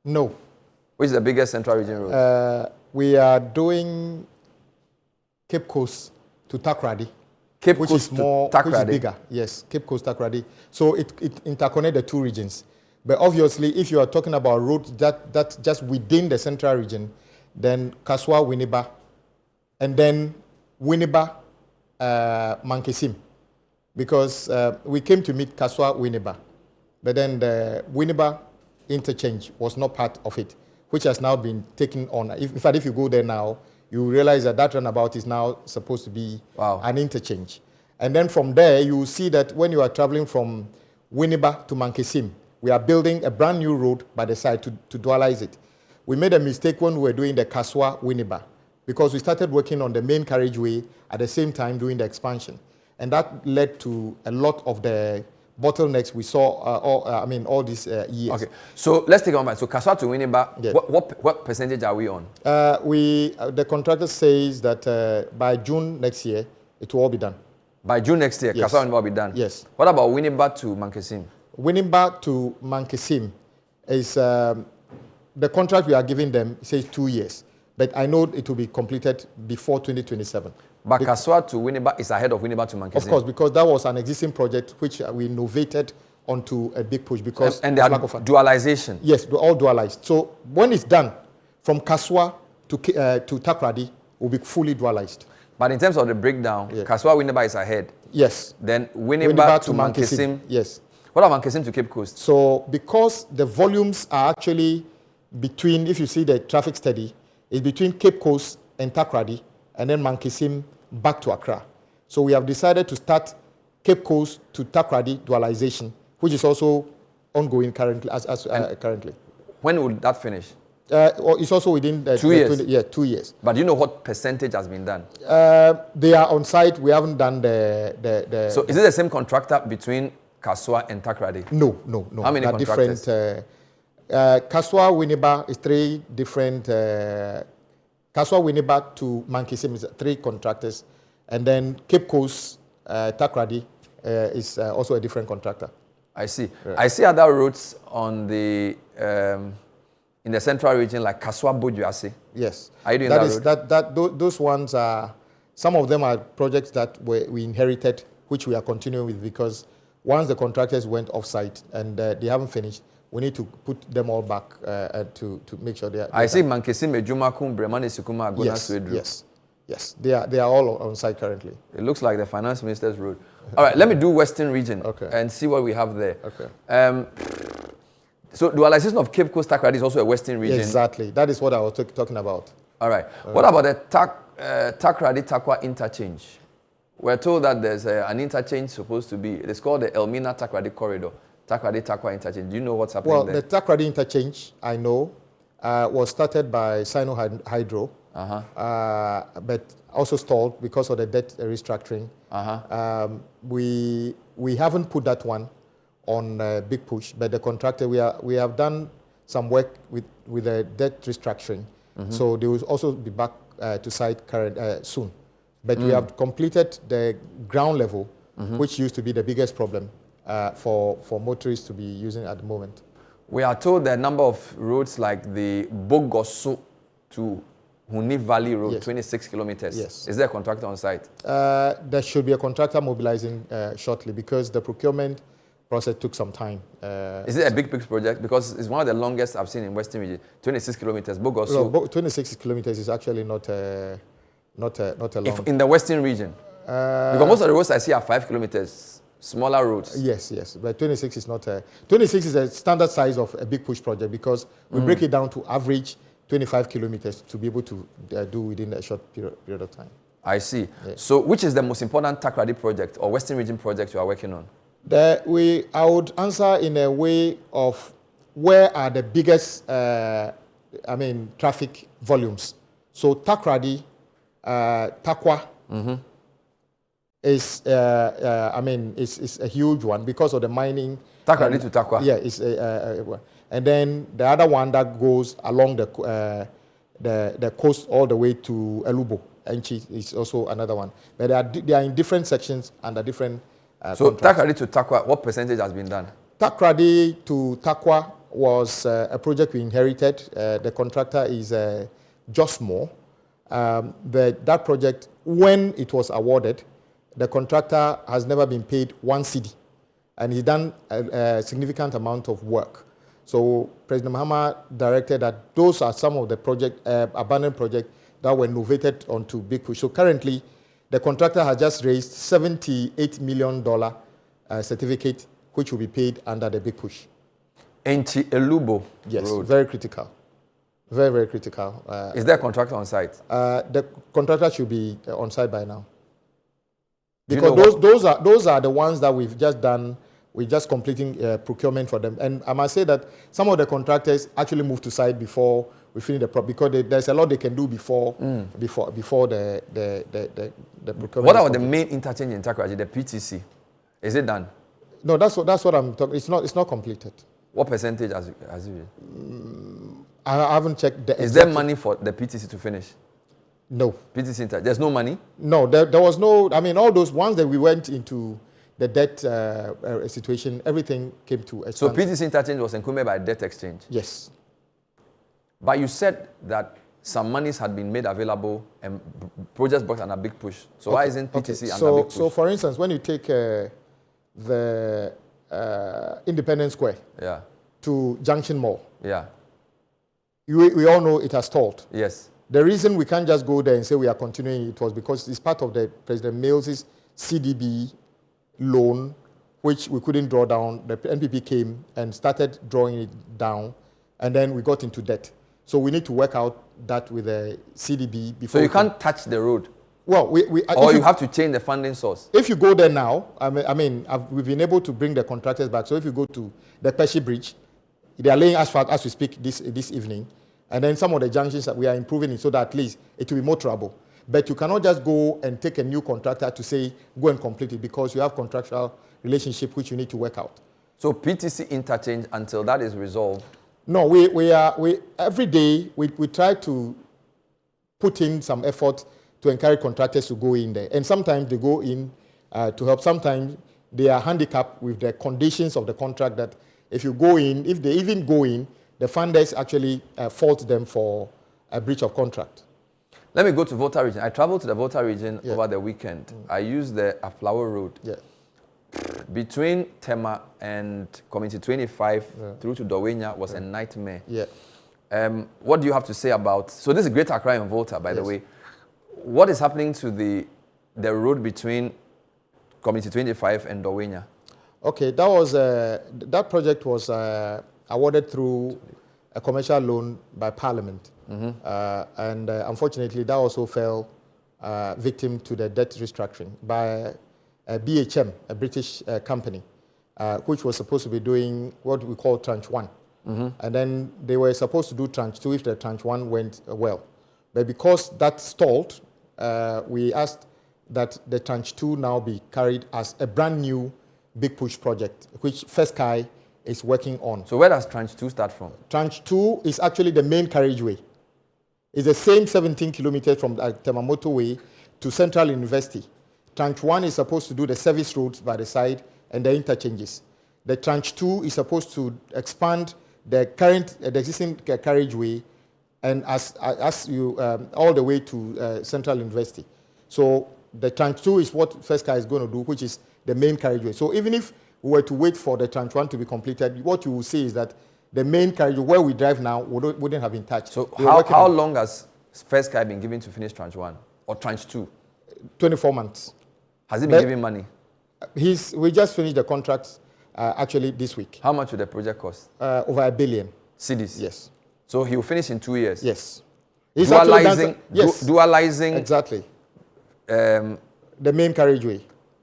No. Which is the biggest central region road? We are doing Cape Coast to Takoradi. Cape which Coast is more, to Takoradi. which is bigger. Yes, Cape Coast Takoradi. So it interconnects the two regions. But obviously, if you are talking about roads that just within the central region, then Kaswa, Winneba, and then Winneba, Mankesim. Because we came to meet Kaswa, Winneba, but then the Winneba interchange was not part of it, which has now been taken on. In fact, if you go there now, you realize that that runabout is now supposed to be an interchange. And then from there, you will see that when you are traveling from Winneba to Mankesim, we are building a brand new road by the side to dualize it. We made a mistake when we were doing the Kaswa-Winneba because we started working on the main carriageway at the same time doing the expansion. And that led to a lot of the bottlenecks we saw, all these years. Okay, so let's take on back. So Kaswa to Winneba, yeah. What percentage are we on? The contractor says that by June next year, it will all be done. By June next year, yes. Kaswa Winneba will be done? Yes. What about Winneba to Mankesim? Winneba to Mankesim is, the contract we are giving them says 2 years, but I know it will be completed before 2027. But Kaswa to Winneba is ahead of Winneba to Mankesim? Of course, because that was an existing project which we innovated onto a big push because and they are dualization? Yes, they're all dualized. So when it's done, from Kaswa to Takoradi will be fully dualized. But in terms of the breakdown, yeah. Kaswa Winneba is ahead? Yes. Then Winneba to Mankesim? Yes. What about Mankesim to Cape Coast? So because the volumes are actually between, if you see the traffic study, it's between Cape Coast and Takoradi, and then Mankesim back to Accra. So we have decided to start Cape Coast to Takoradi dualization, which is also ongoing currently. Currently. When will that finish? It's also within 2 years. 2 years. But do you know what percentage has been done? They are on site. We haven't done the So is it the same contractor between Kaswa and Takoradi? No. How many contractors? Kaswa Winneba is 3 different. Kaswa Winneba to Mankesim is 3 contractors, and then Cape Coast Takoradi is also a different contractor. I see. Yeah. I see other routes on the in the central region like Kaswa Bojuase. Yes. Are you doing that route? Those ones are, some of them are projects that we inherited, which we are continuing with because once the contractors went off-site and they haven't finished, we need to put them all back to make sure they are. I see Mankesim, Ejumakum, Bremani, Sukuma, Agbodza, Swedru. Yes. They are all on site currently. It looks like the finance minister's road. All right, let me do Western region and see what we have there. Okay. So dualization of Cape Coast Takoradi is also a Western region. Exactly. That is what I was talking about. All right. What about the Takoradi Takwa interchange? We're told that there's an interchange supposed to be. It's called the Elmina Takoradi corridor. Takoradi Takwa interchange. Do you know what's happening there? Well, the Takoradi interchange, I know, was started by Sino Hydro, but also stalled because of the debt restructuring. We haven't put that one on big push, but the contractor, we have done some work with the debt restructuring. So they will also be back to site soon. But we have completed the ground level, which used to be the biggest problem for motorists to be using at the moment. We are told that a number of roads like the Bogoso to Huni Valley Road, yes. 26 kilometers. Yes. Is there a contractor on site? There should be a contractor mobilizing shortly because the procurement process took some time. Is it a big project? Because it's one of the longest I've seen in Western region. 26 kilometers. Bogoso. No, 26 kilometers is actually not a long. In the Western region? Because most of the roads I see are 5 kilometers. Smaller roads. Yes, but 26 is not 26 is a standard size of a big push project because we break it down to average 25 kilometers to be able to do within a short period of time. I see. Yeah. So which is the most important Takoradi project or Western region project you are working on? I would answer in a way of where are the biggest traffic volumes. So Takoradi, Takwa, is a huge one because of the mining. Takoradi to Takwa. Yeah, it's and then the other one that goes along the coast all the way to Elubo, Enchi is also another one. But they are in different sections under different. So Takoradi to Takwa, what percentage has been done? Takoradi to Takwa was a project we inherited. The contractor is Josmore. That project, when it was awarded, the contractor has never been paid 1 cedi, and he's done a significant amount of work. So President Mahama directed that those are some of the abandoned projects that were novated onto Big Push. So currently, the contractor has just raised $78 million certificate, which will be paid under the Big Push. Enti Elubo Yes, Road. very critical. Very, very critical. Is there a contractor on site? The contractor should be on site by now. Because those are the ones that we've just done. We're just completing procurement for them. And I must say that some of the contractors actually move to site before we finish the project, because there's a lot they can do before the procurement. What about the main interchange in Takoradi, the PTC? Is it done? No, that's what I'm talking. It's not completed. What percentage has it been? I haven't checked. Is there money for the PTC to finish? No. PTC interchange. There's no money? No, there was no. I mean, all those ones that we went into the debt situation, everything came to a So PTC interchange was encumbered by debt exchange? Yes. But you said that some monies had been made available and projects brought under Big Push. So why isn't PTC under Big Push? So for instance, when you take the Independence Square to Junction Mall, we all know it has stalled. Yes. The reason we can't just go there and say we are continuing it was because it's part of the President Mills' CDB loan, which we couldn't draw down. The NPP came and started drawing it down, and then we got into debt. So we need to work out that with the CDB before. So you can't touch the road? Well, or you have to change the funding source? If you go there now, we've been able to bring the contractors back. So if you go to the Peshi Bridge, they are laying asphalt as we speak this evening. And then some of the junctions that we are improving it so that at least it will be more trouble. But you cannot just go and take a new contractor to say, go and complete it, because you have contractual relationship which you need to work out. So PTC interchange, until that is resolved? No, every day we try to put in some effort to encourage contractors to go in there. And sometimes they go in to help. Sometimes they are handicapped with the conditions of the contract that if you go in, if they even go in, the funders actually fault them for a breach of contract. Let me go to Volta region. I traveled to the Volta region over the weekend. I used the Aflao road. Between Tema and Community 25 through to Dowenya was a nightmare. What do you have to say about... So this is Greater Accra and Volta, by the way. What is happening to the road between Community 25 and Dowenya? Okay, that project was awarded through a commercial loan by Parliament. And unfortunately, that also fell victim to the debt restructuring by BHM, a British company, which was supposed to be doing what we call Tranche 1. And then they were supposed to do Tranche 2 if the Tranche 1 went well. But because that stalled, we asked that the Tranche 2 now be carried as a brand new Big Push project, which First Sky is working on. So where does Tranche 2 start from? Tranche 2 is actually the main carriageway. It's the same 17 kilometers from the Tema motorway to Central University. Tranche 1 is supposed to do the service roads by the side and the interchanges. The Tranche 2 is supposed to expand the existing carriageway and as you all the way to Central University. So the Tranche 2 is what First Sky is going to do, which is the main carriageway. So even if we were to wait for the Tranche 1 to be completed, what you will see is that the main carriageway where we drive now wouldn't have been touched. So how long has First Sky been given to finish Tranche 1 or Tranche 2? 24 months. Has he been given money? We just finished the contracts actually this week. How much would the project cost? Over $1 billion. Cedis? Yes. So he will finish in 2 years? Yes. Dualizing exactly. The main carriageway.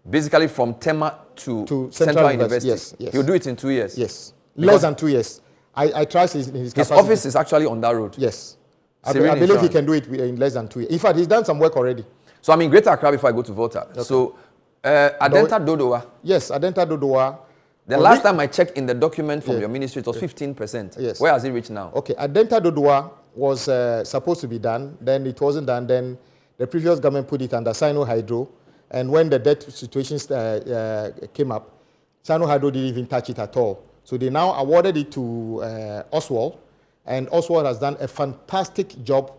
Basically from Tema to Central University. Yes. He'll do it in 2 years? Yes. Less than 2 years. I trust his capacity. His office is actually on that road? Yes. I believe he can do it in less than 2 years. In fact, he's done some work already. So I'm in Greater Accra before I go to Volta. Okay. So Adenta Dodowa. Yes, Adenta Dodowa. The last time I checked in the document from your ministry, it was 15%. Yes. Where has it reached now? Okay, Adenta Dodowa was supposed to be done. Then it wasn't done. Then the previous government put it under Sino Hydro. And when the debt situations came up, Sino Hydro didn't even touch it at all. So they now awarded it to Oswald, and Oswald has done a fantastic job.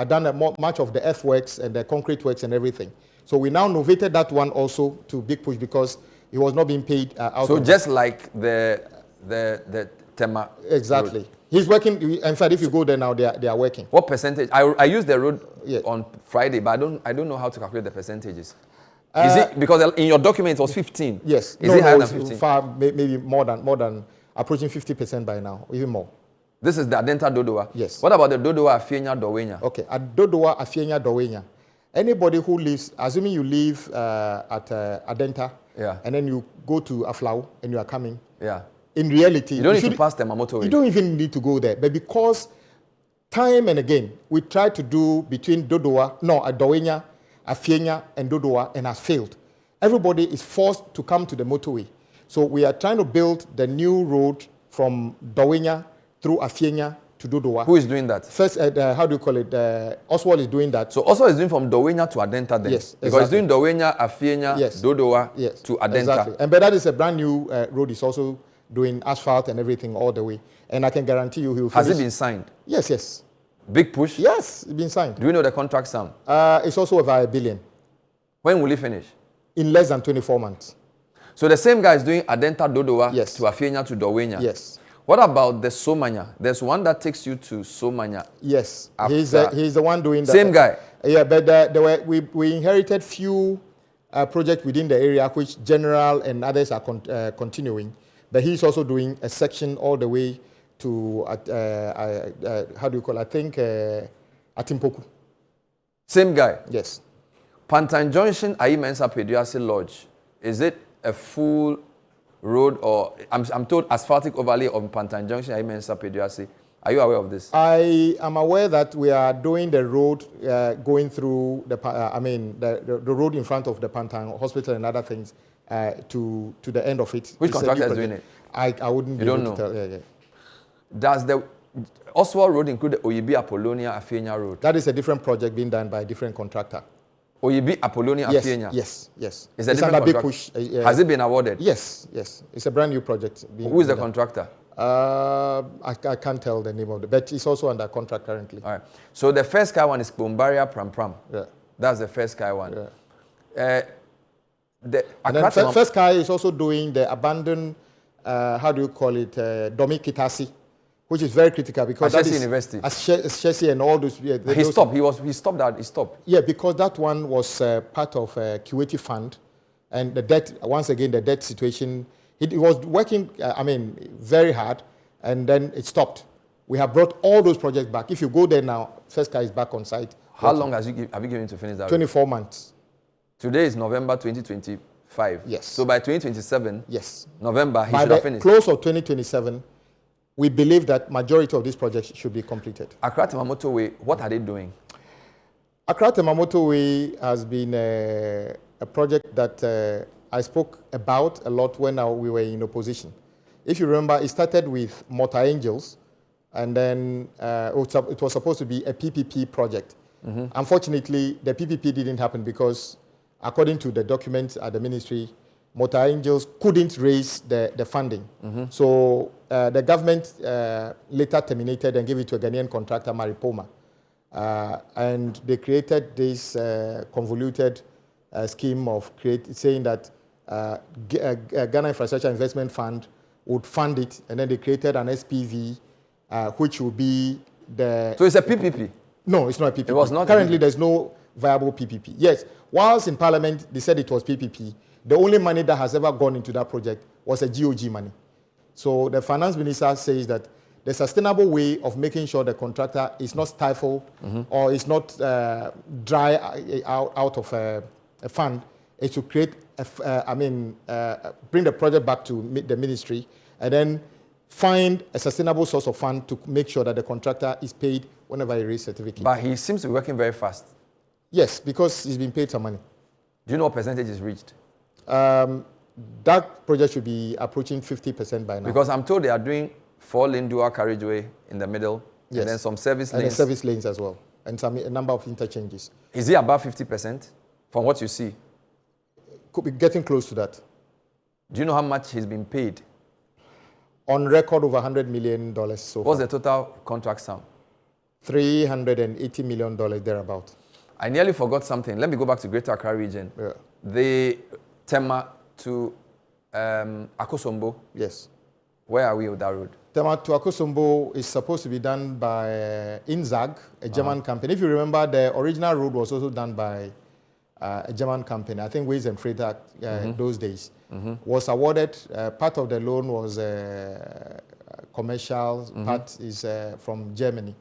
Done much of the earthworks and the concrete works and everything. So we now novated that one also to Big Push because he was not being paid out. So just like the Tema. Exactly. Road. He's working. In fact, if you go there now, they are working. What percentage? I used the road on Friday, but I don't know how to calculate the percentages. Is it because in your document it was 15? Yes. Is it higher than 15? Far, maybe more than approaching 50% by now, even more. This is the Adenta Dodowa? Yes. What about the Dodowa Afienya Dowenya? Okay, at Dodowa Afienya Dowenya, anybody who lives, assuming you live at Adenta, and then you go to Aflao and you are coming, in reality, you don't need to pass the motorway. You don't even need to go there. But because time and again, we tried to do between Dowenya, Afienya, and Dodowa, and has failed. Everybody is forced to come to the motorway. So we are trying to build the new road from Dowenya through Afienya to Dodowa. Who is doing that? First, how do you call it? Oswald is doing that. So Oswald is doing from Dowenya to Adenta then? Yes, Because he's doing Dowenya, Afienya, Dodowa to Adenta. Exactly. And but that is a brand new road. It's also doing asphalt and everything all the way. And I can guarantee you he will finish. Has it been signed? Yes, yes. Big Push? Yes, it's been signed. Do we know the contract sum? It's also over $1 billion. When will it finish? In less than 24 months. So the same guy is doing Adenta Dodowa to Afienya to Dowenya? Yes. What about the Somanya? There's one that takes you to Somanya. Yes, he's the one doing that. Same guy? Yeah, but we inherited few projects within the area which General and others are continuing. But he's also doing a section all the way to, how do you call it? I think Atimpoku. Same guy? Yes. Pantan Junction, Ayimensa Peduasi Lodge. Is it a full road or, I'm told, asphaltic overlay of Pantan Junction, Ayimensa Peduasi? Are you aware of this? I am aware that we are doing the road going through the road in front of the Pantan Hospital and other things to the end of it. Which contractor is doing it? I wouldn't be able to tell. Yeah. Does the Oswald Road include the Oyibi Apollonia Afienya Road? That is a different project being done by a different contractor. Oyibi Apollonia Afienya? Yes. It's a different contract. Push. Has it been awarded? Yes. It's a brand new project. Who is the contractor? I can't tell the name of it, but it's also under contract currently. All right. So the first Sky one is Bombaria Pram. Yeah. That's the first Sky one. Yeah. First Sky is also doing the abandoned, how do you call it, Domi Kitasi, which is very critical because that is University. Shesi and all those. Yeah, he stopped. He stopped. Yeah, because that one was part of a Kuwaiti fund, and the debt situation. It was working, very hard, and then it stopped. We have brought all those projects back. If you go there now, First Sky is back on site. How long have you given to finish that? 24 months. Today is November 2025. Yes. So by 2027, yes, November, he should have finished. By the close of 2027, we believe that majority of these projects should be completed. Accra Tema Motorway, what are they doing? Accra Tema Motorway has been a project that I spoke about a lot when we were in opposition. If you remember, it started with Motor Angels, and then it was supposed to be a PPP project. Mm-hmm. Unfortunately, the PPP didn't happen because, according to the documents at the ministry, Motor Angels couldn't raise the funding. Mm-hmm. So the government later terminated and gave it to a Ghanaian contractor, Maripoma. And they created this convoluted scheme of saying that Ghana Infrastructure Investment Fund would fund it, and then they created an SPV, which would be the... So it's a PPP? No, it's not a PPP. It was not. Currently, there's no viable PPP. Yes, whilst in Parliament, they said it was PPP. The only money that has ever gone into that project was a GOG money. So the finance minister says that the sustainable way of making sure the contractor is not stifled or is not dry out of a fund is to create, bring the project back to the ministry and then find a sustainable source of fund to make sure that the contractor is paid whenever he raises certificate. But he seems to be working very fast. Yes, because he's been paid some money. Do you know what percentage is reached? That project should be approaching 50% by now. Because I'm told they are doing 4-lane dual carriageway in the middle, yes, and then some service lanes. And service lanes as well, and a number of interchanges. Is it above 50% from what you see? Could be getting close to that. Do you know how much he's been paid? On record, over $100 million so What's far. the total contract sum? $380 million thereabout. I nearly forgot something. Let me go back to Greater Accra region. Yeah. The Tema to Akosombo. Yes. Where are we with that road? Tema to Akosombo is supposed to be done by Inzag, a German company. If you remember, the original road was also done by a German company. I think Ways and Freight Act those days. Was awarded. Part of the loan was commercial, part is from Germany.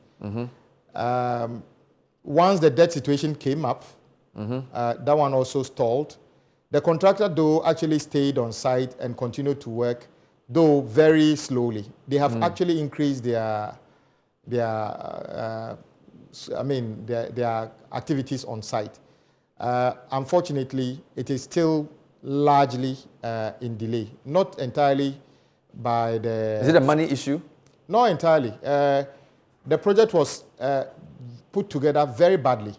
Once the debt situation came up, that one also stalled. The contractor, though, actually stayed on site and continued to work, though very slowly. They have actually increased their activities on site. Unfortunately, it is still largely in delay. Not entirely by the... Is it a money issue? Not entirely. The project was put together very badly.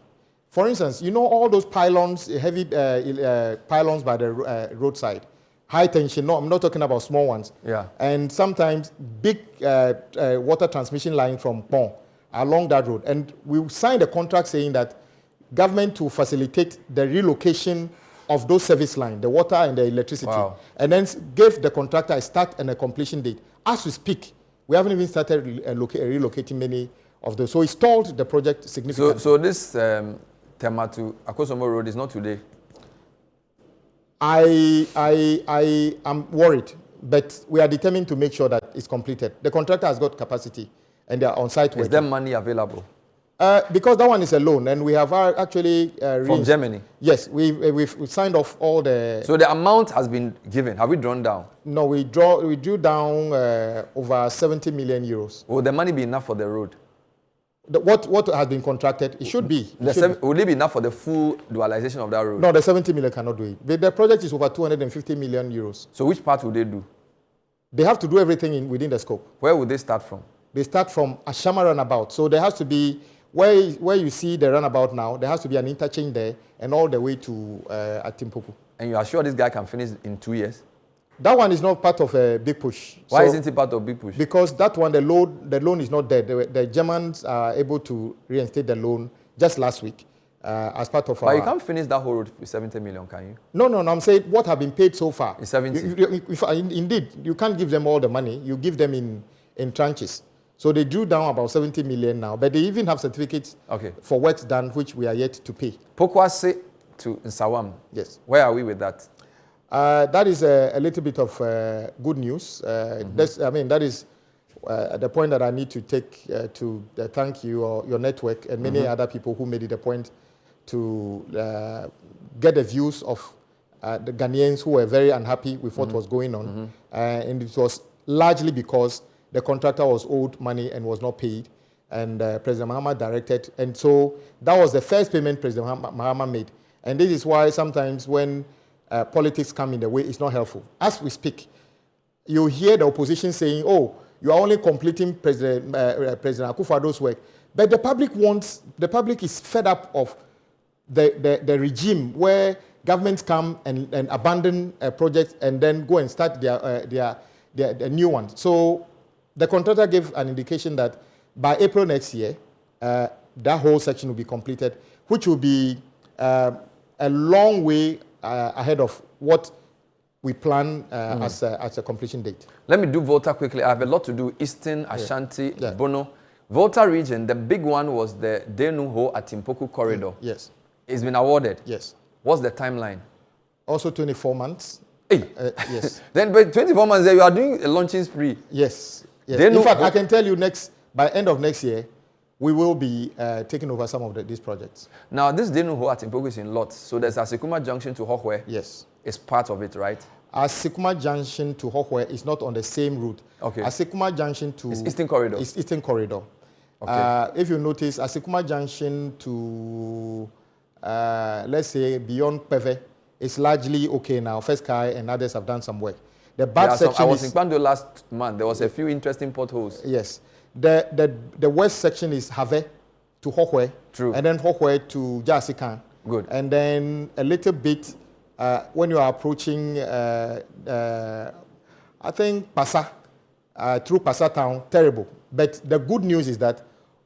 For instance, you know all those pylons, heavy pylons by the roadside, high tension. No, I'm not talking about small ones. Yeah. And sometimes big water transmission line from Pont along that road. And we signed a contract saying that government to facilitate the relocation of those service lines, the water and the electricity, and then gave the contractor a start and a completion date. As we speak, we haven't even started relocating many of those. So it stalled the project significantly. So this Tema to Akosombo Road is not today? I am worried, but we are determined to make sure that it's completed. The contractor has got capacity and they are on site working. Is there money available? Because that one is a loan, and we have actually... From Germany? Yes, we've signed off all the... So the amount has been given. Have we drawn down? No, we drew down over 70 million euros. Will the money be enough for the road? What has been contracted, it should be. Will it be enough for the full dualization of that road? No, the 70 million cannot do it. The project is over 250 million euros. So which part will they do? They have to do everything within the scope. Where will they start from? They start from Ashama Runabout. So there has to be... Where you see the runabout now, there has to be an interchange there and all the way to Atimpoku. And you are sure this guy can finish in 2 years? That one is not part of a big push. Why isn't it part of big push? Because that one, the loan is not there. The Germans are able to reinstate the loan just last week as part of our... But you can't finish that whole road with 70 million, can you? No, I'm saying what have been paid so far. Is 70? Indeed, you can't give them all the money. You give them in tranches. So they drew down about 70 million now, but they even have certificates for work done, which we are yet to pay. Pokwase to Nsawam. Yes. Where are we with that? That is a little bit of good news. That is the point that I need to take to thank you or your network and many other people who made it a point to get the views of the Ghanaians who were very unhappy with what was going on. And it was largely because the contractor was owed money and was not paid, and President Mahama directed. And so that was the first payment President Mahama made. And this is why sometimes when politics come in the way, it's not helpful. As we speak, you hear the opposition saying, oh, you are only completing President Akufo-Addo's work. But the public is fed up of the regime where governments come and abandon projects and then go and start their new ones. So the contractor gave an indication that by April next year, that whole section will be completed, which will be a long way ahead of what we plan as a completion date. Let me do Volta quickly. I have a lot to do. Eastern, Ashanti, Bono. Volta region, the big one was the Denuho-Atimpoku corridor. Yes. It's been awarded. Yes. What's the timeline? Also 24 months. Hey. Yes. Then by 24 months, you are doing a launching spree. Yes. In fact, I can tell you by end of next year, we will be taking over some of these projects. Now, this Denuho-Atimpoku is in lots. So there's Asekuma Junction to Hohwe. Yes. It's part of it, right? Asekuma Junction to Hohwe is not on the same route. Okay. Asekuma Junction to... It's Eastern Corridor. It's Eastern Corridor. Okay. If you notice, Asekuma Junction to, let's say, beyond Peve, is largely okay now. First Kai and others have done some work. The bad section I was in Kwando last month. There was a few interesting potholes. Yes. The west section is Have to Hohwe. True. And then Hohwe to Jasikan. Good. And then a little bit when you are approaching, I think, Pasa. through Passa Town, terrible. But the good news is that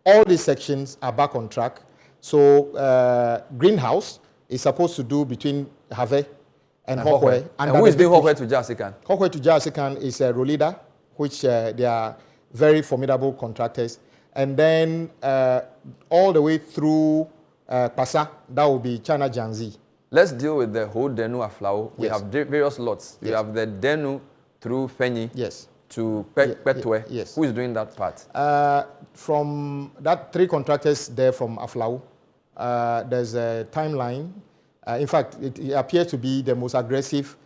all these sections are back on track. So Greenhouse is supposed to do between Have and Hokwe. And who is doing Hokwe to Jasikan? Hokwe to Jasikan is a Rolida, which they are very formidable contractors. And then all the way through Passa, that will be China Janzi. Let's deal with the whole Tema-Aflao. We have various lots. You have the Denu through Fenyi to Petwe. Yes. Who is doing that part? From that 3 contractors there from Aflao, there's a timeline. In fact, it appears to be the most aggressive.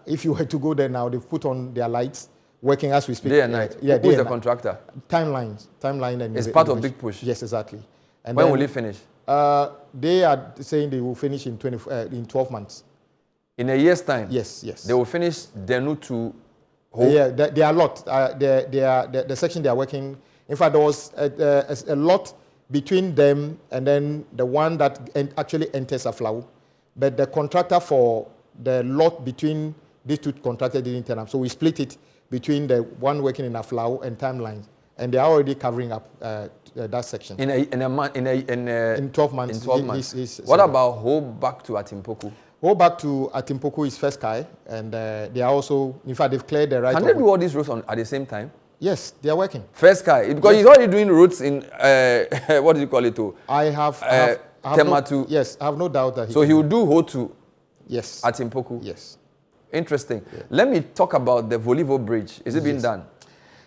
If you were to go there now, they've put on their lights, working as we speak. Day and night. Who is the contractor? Timeline. And it's part of Big Push. Yes, exactly. And when will it finish? They are saying they will finish in 12 months. In a year's time? Yes. They will finish Denu to Hope? Yeah, there are a lot. The section they are working. In fact, there was a lot between them and then the one that actually enters Aflao. But the contractor for the lot between these 2 contractors didn't turn up. So we split it between the one working in Aflao and Timeline. And they are already covering up that section. In 12 months. In 12 months. What about Hope back to Atimpoku? Hope back to Atimpoku is First Kai. And they are also, in fact, they've cleared the right. Can they do all these roads at the same time? Yes, they are working. First Kai, because he's already doing routes in, what do you call it? I have Tema-Aflao. Yes, I have no doubt that he will do Hotu at Atimpoku. Yes. Interesting. Yeah. Let me talk about the Volivo Bridge. Is it being done?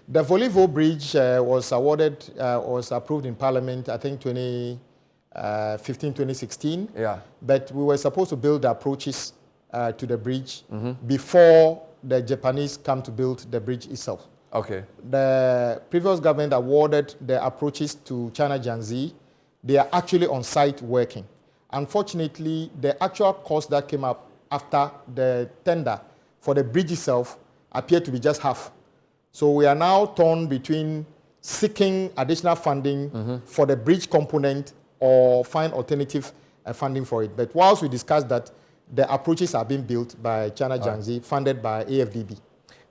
The Volivo Bridge was awarded, was approved in Parliament, I think 2015, 2016. Yeah. But we were supposed to build the approaches to the bridge before the Japanese come to build the bridge itself. Okay. The previous government awarded the approaches to China Janzi. They are actually on site working. Unfortunately, the actual cost that came up after the tender for the bridge itself appeared to be just half. So we are now torn between seeking additional funding for the bridge component or find alternative funding for it. But whilst we discussed that, the approaches are being built by China Janzi, funded by AFDB.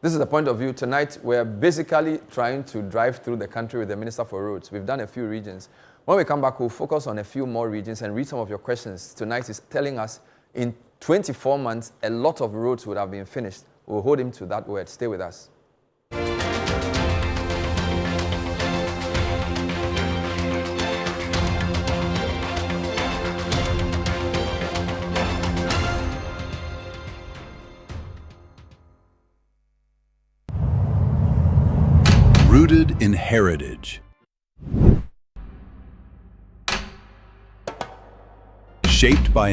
This is the point of view. Tonight, we're basically trying to drive through the country with the Minister for Roads. We've done a few regions. When we come back, we'll focus on a few more regions and read some of your questions. Tonight is telling us in 24 months, a lot of roads would have been finished. We'll hold him to that word. Stay with us. Rooted in heritage. Shaped by